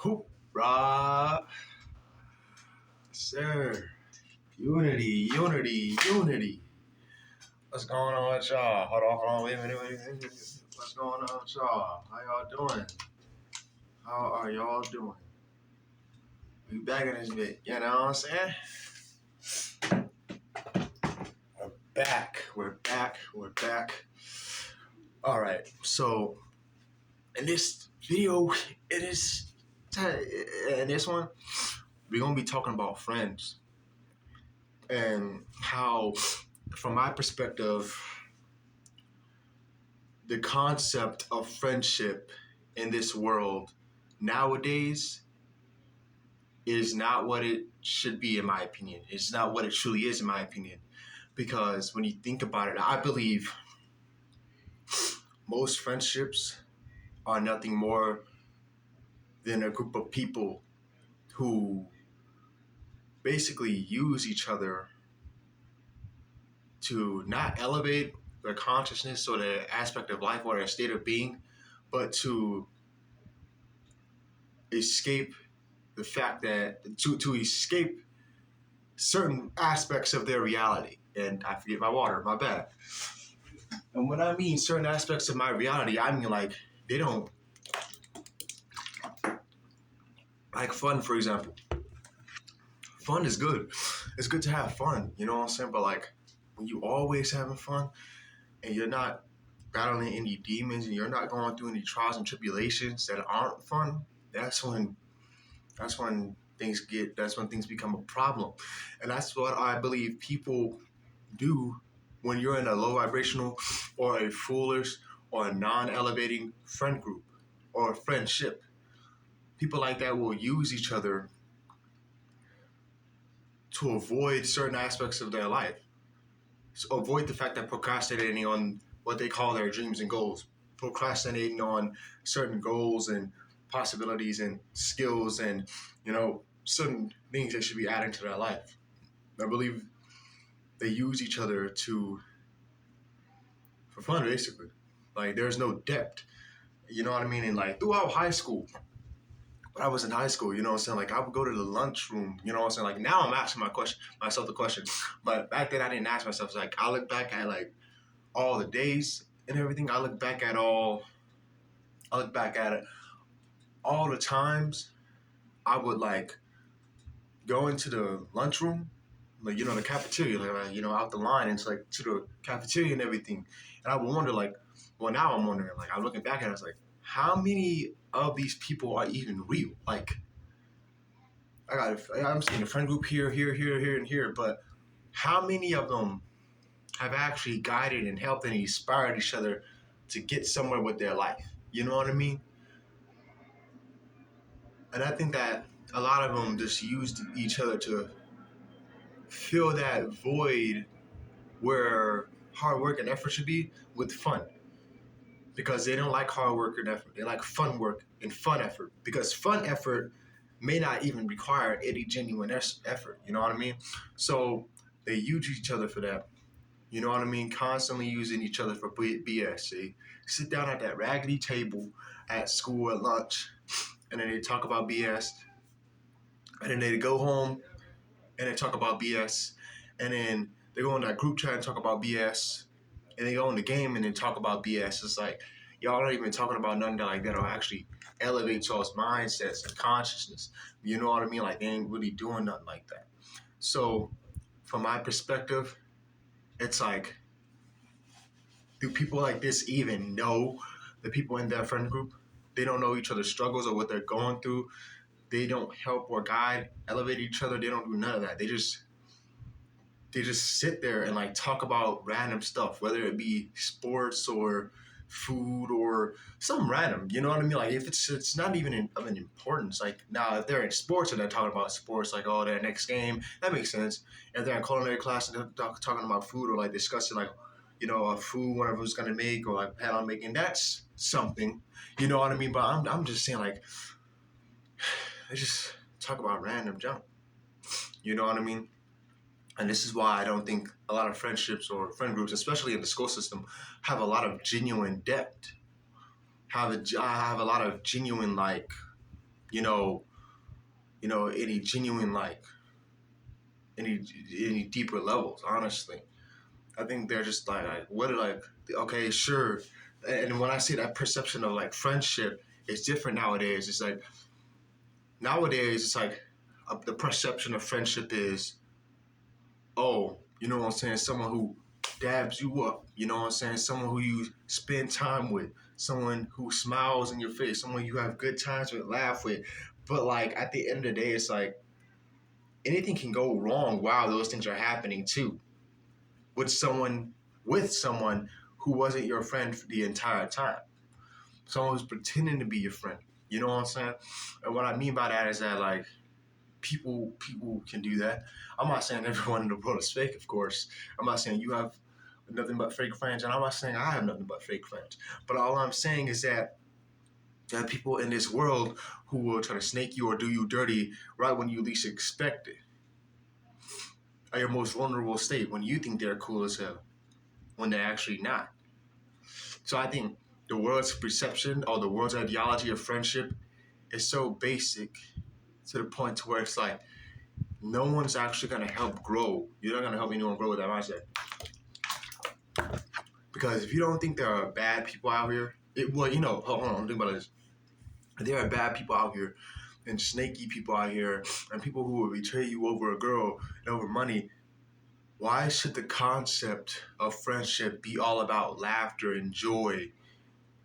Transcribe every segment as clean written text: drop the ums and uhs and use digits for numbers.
Hoorah! Sir. Unity. What's going on with y'all? Hold on, wait a minute. What's going on with y'all? How y'all doing? How are y'all doing? We back in this bit, you know what I'm saying? We're back. All right, so in this video, in this one, we're gonna be talking about friends and how, from my perspective, the concept of friendship in this world nowadays is not what it should be, in my opinion. It's not what it truly is, in my opinion. Because when you think about it, I believe most friendships are nothing more than a group of people who basically use each other to not elevate their consciousness or their aspect of life or their state of being, but to escape the fact that to escape certain aspects of their reality. And I forget my water, my bad. And when I mean certain aspects of my reality, I mean like they don't like fun, for example. Fun is good. It's good to have fun, you know what I'm saying? But like when you always having fun and you're not battling any demons and you're not going through any trials and tribulations that aren't fun, that's when things become a problem. And that's what I believe people do when you're in a low vibrational or a foolish or a non-elevating friend group or a friendship. People like that will use each other to avoid certain aspects of their life. So avoid the fact that procrastinating on what they call their dreams and goals, procrastinating on certain goals and possibilities and skills and, certain things they should be adding to their life. I believe they use each other for fun, basically. Like, there's no depth, you know what I mean? And like throughout high school, when I was in high school, you know what I'm saying? Like I would go to the lunchroom, you know what I'm saying? Like now I'm asking myself the question, but back then I didn't ask myself. It's like I look back at like all the days and everything. I look back at all the times I would like go into the lunchroom, like, the cafeteria, like, out the line, and it's like to the cafeteria and everything. And I would wonder, like, well, now I'm wondering, like, I'm looking back at it, it's like, how many of these people are even real? Like, I'm seeing a friend group here, and here, but how many of them have actually guided and helped and inspired each other to get somewhere with their life? You know what I mean? And I think that a lot of them just used each other to fill that void where hard work and effort should be with fun. Because they don't like hard work and effort. They like fun work and fun effort. Because fun effort may not even require any genuine effort. You know what I mean? So they use each other for that. You know what I mean? Constantly using each other for BS. They sit down at that raggedy table at school at lunch, and then they talk about BS. And then they go home and they talk about BS. And then they go in that group chat and talk about BS. And they go in the game and then talk about BS. It's like, y'all aren't even talking about nothing like that'll actually elevate y'all's mindsets and consciousness. You know what I mean? Like, they ain't really doing nothing like that. So, from my perspective, it's like, do people like this even know the people in their friend group? They don't know each other's struggles or what they're going through. They don't help or guide, elevate each other. They don't do none of that. They just sit there and like talk about random stuff, whether it be sports or food or something random. You know what I mean? Like if it's not even of an importance. Like now, if they're in sports and they're talking about sports, like their next game, that makes sense. If they're in culinary class and they're talking about food or like discussing like, a food whatever was gonna make or like plan on making, that's something. You know what I mean? But I'm just saying like, they just talk about random junk. You know what I mean? And this is why I don't think a lot of friendships or friend groups, especially in the school system, have a lot of genuine depth. Have a lot of genuine, like, you know, any genuine like any any deeper levels. Honestly, I think they're just like what are like okay, sure. And when I say that perception of like friendship is different nowadays, it's like nowadays it's like the perception of friendship is oh, you know what I'm saying, someone who dabs you up, you know what I'm saying, someone who you spend time with, someone who smiles in your face, someone you have good times with, laugh with. But like at the end of the day, it's like anything can go wrong while those things are happening too. With someone who wasn't your friend for the entire time. Someone who's pretending to be your friend. You know what I'm saying? And what I mean by that is that like people can do that. I'm not saying everyone in the world is fake, of course. I'm not saying you have nothing but fake friends, and I'm not saying I have nothing but fake friends. But all I'm saying is that there are people in this world who will try to snake you or do you dirty right when you least expect it. At your most vulnerable state, when you think they're cool as hell, when they're actually not. So I think the world's perception or the world's ideology of friendship is so basic to the point to where it's like no one's actually gonna help grow. You're not gonna help anyone grow with that mindset. Because if you don't think there are bad people out here, hold on, think about this. There are bad people out here and snaky people out here and people who will betray you over a girl and over money. Why should the concept of friendship be all about laughter and joy?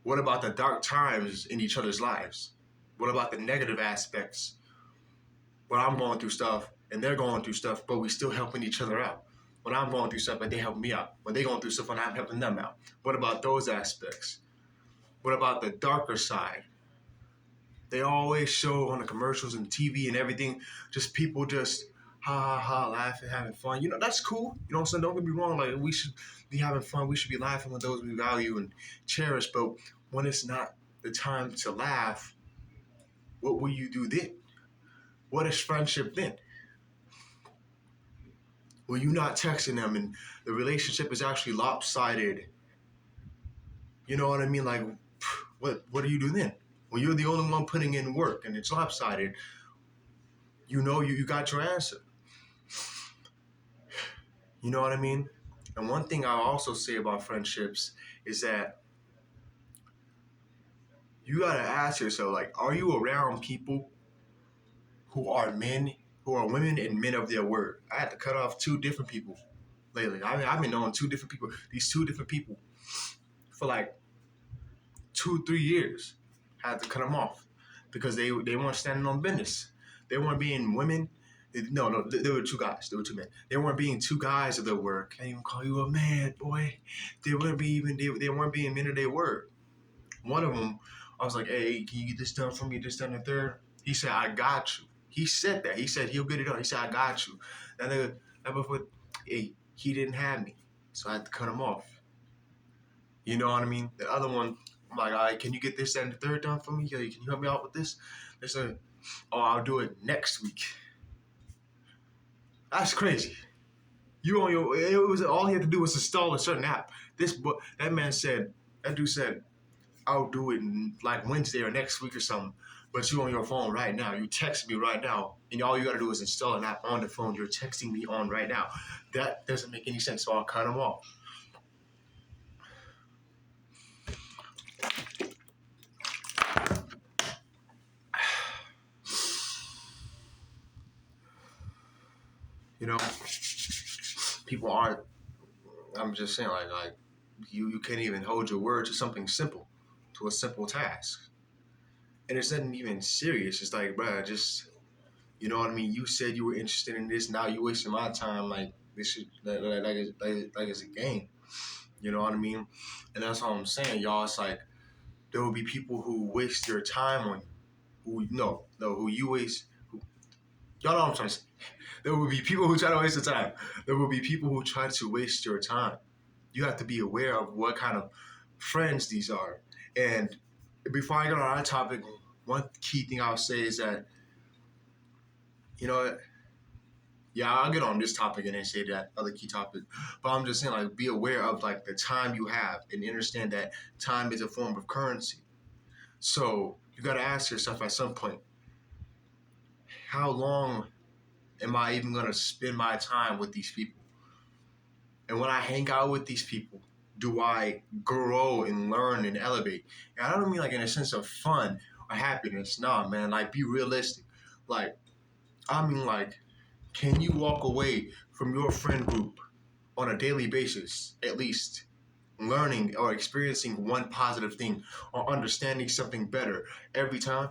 What about the dark times in each other's lives? What about the negative aspects? When I'm going through stuff and they're going through stuff, but we still helping each other out. When I'm going through stuff and they help me out. When they're going through stuff and I'm helping them out. What about those aspects? What about the darker side? They always show on the commercials and TV and everything, just people just ha ha ha laughing, having fun. That's cool. You know what I'm saying? Don't get me wrong. Like we should be having fun. We should be laughing with those we value and cherish. But when it's not the time to laugh, what will you do then? What is friendship then? When you're not texting them and the relationship is actually lopsided, you know what I mean? Like, what do you do then? When you're the only one putting in work and it's lopsided, you got your answer. You know what I mean? And one thing I'll also say about friendships is that you gotta ask yourself, like, are you around people who are men, who are women and men of their word? I had to cut off two different people lately. I mean, I've been knowing two different people, these two different people for like 2-3 years. I had to cut them off because they weren't standing on business. They weren't being women. No, they were two guys. They were two men. They weren't being two guys of their word. Can't even call you a man, boy. They weren't being men of their word. One of them, I was like, hey, can you get this done for me, this done, the third? He said, I got you. He said that. He said he'll get it done. He said, I got you. That before, hey, he didn't have me, so I had to cut him off. You know what I mean? The other one, I'm like, all right, can you get this and the third done for me? Can you help me out with this? They said, oh, I'll do it next week. That's crazy. It was all he had to do was install a certain app. That dude said, I'll do it in like Wednesday or next week or something. But you on your phone right now. You text me right now. And all you got to do is install an app on the phone you're texting me on right now. That doesn't make any sense, so I'll cut him off. You know, people aren't, I'm just saying, like you can't even hold your word to something simple, to a simple task. And it's nothing even serious. It's like, bruh, just, you know what I mean? You said you were interested in this. Now you're wasting my time. Like, this shit, like it's a game. You know what I mean? And that's all I'm saying, y'all. It's like, there will be people who waste their time on you. Who you waste. Y'all know what I'm trying to say. There will be people who try to waste your time. There will be people who try to waste your time. You have to be aware of what kind of friends these are. And before I get on that topic, one key thing I'll say is that, you know, yeah, I'll get on this topic and then say that other key topic. But I'm just saying, like, be aware of, like, the time you have and understand that time is a form of currency. So you got to ask yourself at some point, how long am I even going to spend my time with these people? And when I hang out with these people, do I grow and learn and elevate? And I don't mean like in a sense of fun or happiness. Nah, man, like be realistic. Like, I mean like, can you walk away from your friend group on a daily basis, at least learning or experiencing one positive thing or understanding something better every time?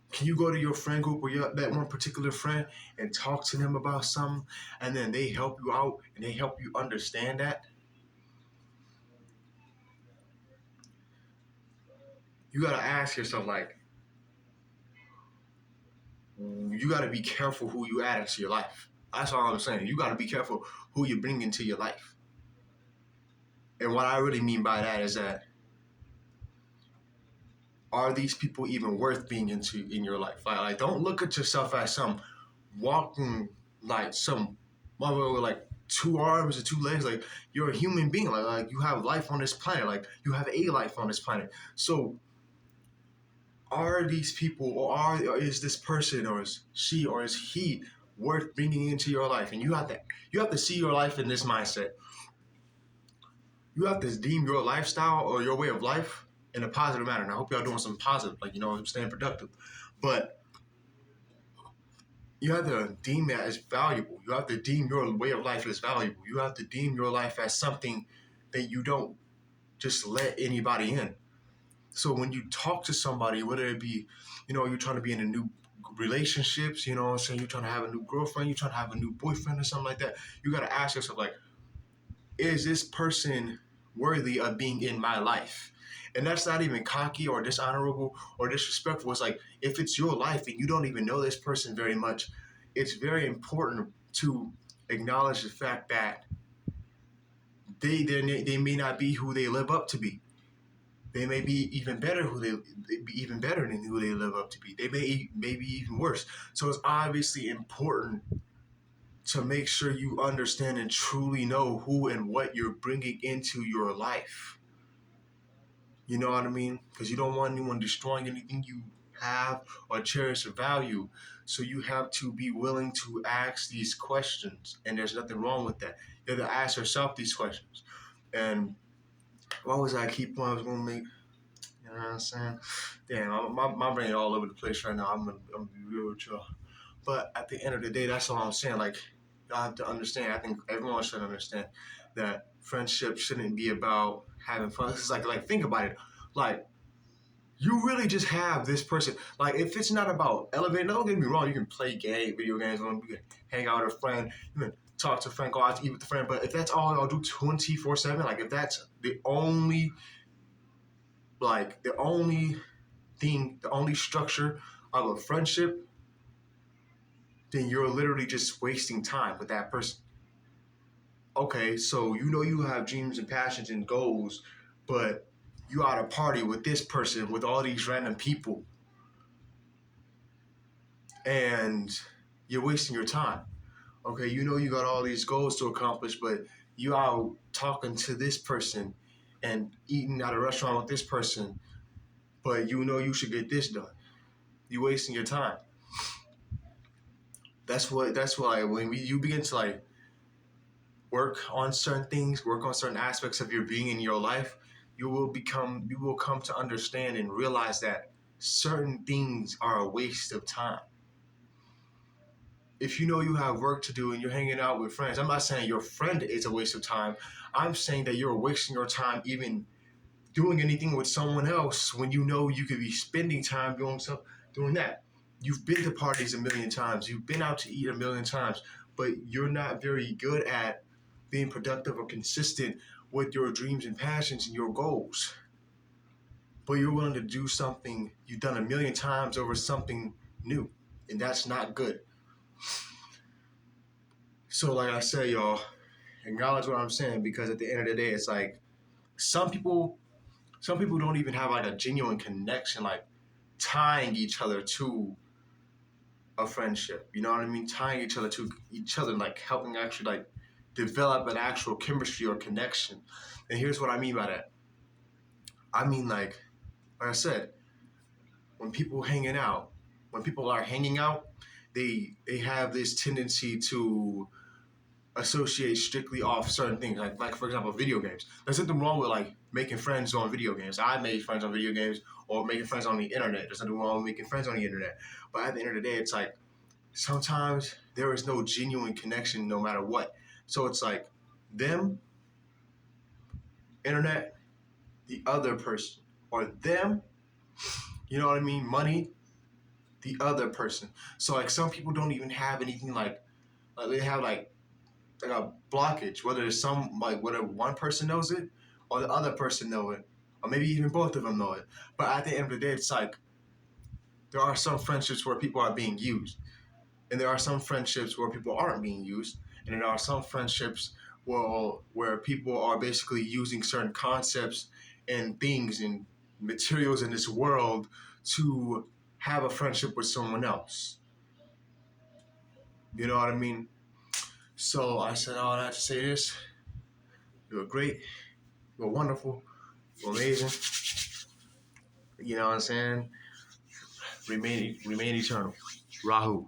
Can you go to your friend group or that one particular friend and talk to them about something, and then they help you out and they help you understand that? You gotta ask yourself, like, you gotta be careful who you add into your life. That's all I'm saying. You gotta be careful who you bring into your life. And what I really mean by that is that, are these people even worth being into in your life? Like don't look at yourself as some walking, like some mother with like two arms and two legs. Like you're a human being. Like you have life on this planet. Like you have a life on this planet. So are these people, or is this person, or is she, or is he worth bringing into your life? And you have to see your life in this mindset. You have to deem your lifestyle or your way of life in a positive manner. And I hope y'all doing something positive, like staying productive. But you have to deem that as valuable. You have to deem your way of life as valuable. You have to deem your life as something that you don't just let anybody in. So when you talk to somebody, whether it be, you're trying to be in a new relationships, saying you're trying to have a new girlfriend, you're trying to have a new boyfriend or something like that, you got to ask yourself, like, is this person worthy of being in my life? And that's not even cocky or dishonorable or disrespectful. It's like, if it's your life and you don't even know this person very much, it's very important to acknowledge the fact that they may not be who they live up to be. They may be even better even better than who they live up to be. They may be even worse. So it's obviously important to make sure you understand and truly know who and what you're bringing into your life. You know what I mean? Because you don't want anyone destroying anything you have or cherish or value. So you have to be willing to ask these questions. And there's nothing wrong with that. You have to ask yourself these questions. And what was I keep on? I was going to make, you know what I'm saying? Damn, my brain all over the place right now. I'm gonna be real with y'all. But at the end of the day, that's all I'm saying. Like, y'all have to understand. I think everyone should understand that friendship shouldn't be about having fun. It's like think about it. Like, you really just have this person. Like, if it's not about elevating, don't get me wrong. You can play video games, you can hang out with a friend, you can talk to a friend, go out to eat with a friend. But if that's all y'all do 24/7, like if that's the only thing, the only structure of a friendship, then you're literally just wasting time with that person. Okay, so you have dreams and passions and goals, but you out to party with this person, with all these random people, and you're wasting your time. Okay, you got all these goals to accomplish, but you out talking to this person and eating at a restaurant with this person, but you should get this done. You're wasting your time. That's why when you begin to like work on certain things, work on certain aspects of your being in your life, you will come to understand and realize that certain things are a waste of time. If you know you have work to do and you're hanging out with friends, I'm not saying your friend is a waste of time. I'm saying that you're wasting your time even doing anything with someone else when you know you could be spending time doing that. You've been to parties a million times. You've been out to eat a million times, but you're not very good at being productive or consistent with your dreams and passions and your goals. But you're willing to do something you've done a million times over something new, and that's not good. So, like I said, y'all, acknowledge what I'm saying, because at the end of the day, it's like some people don't even have like a genuine connection, like tying each other to a friendship. You know what I mean? Tying each other to each other, like helping actually like develop an actual chemistry or connection. And here's what I mean by that. I mean like I said, when people hanging out, when people are hanging out, they have this tendency to associate strictly off certain things. Like for example, video games. There's nothing wrong with like making friends on video games. I made friends on video games or making friends on the internet. There's nothing wrong with making friends on the internet. But at the end of the day, it's like sometimes there is no genuine connection no matter what. So it's like them, internet, the other person, or them, you know what I mean, money, the other person. So like some people don't even have anything like they have like a blockage, whether it's whether one person knows it or the other person know it, or maybe even both of them know it. But at the end of the day, it's like there are some friendships where people are being used, and there are some friendships where people aren't being used, and there are some friendships where people are basically using certain concepts and things and materials in this world to have a friendship with someone else. You know what I mean? So I said all that to say this. You're great. You're wonderful. You're amazing. You know what I'm saying? Remain eternal. Rahu.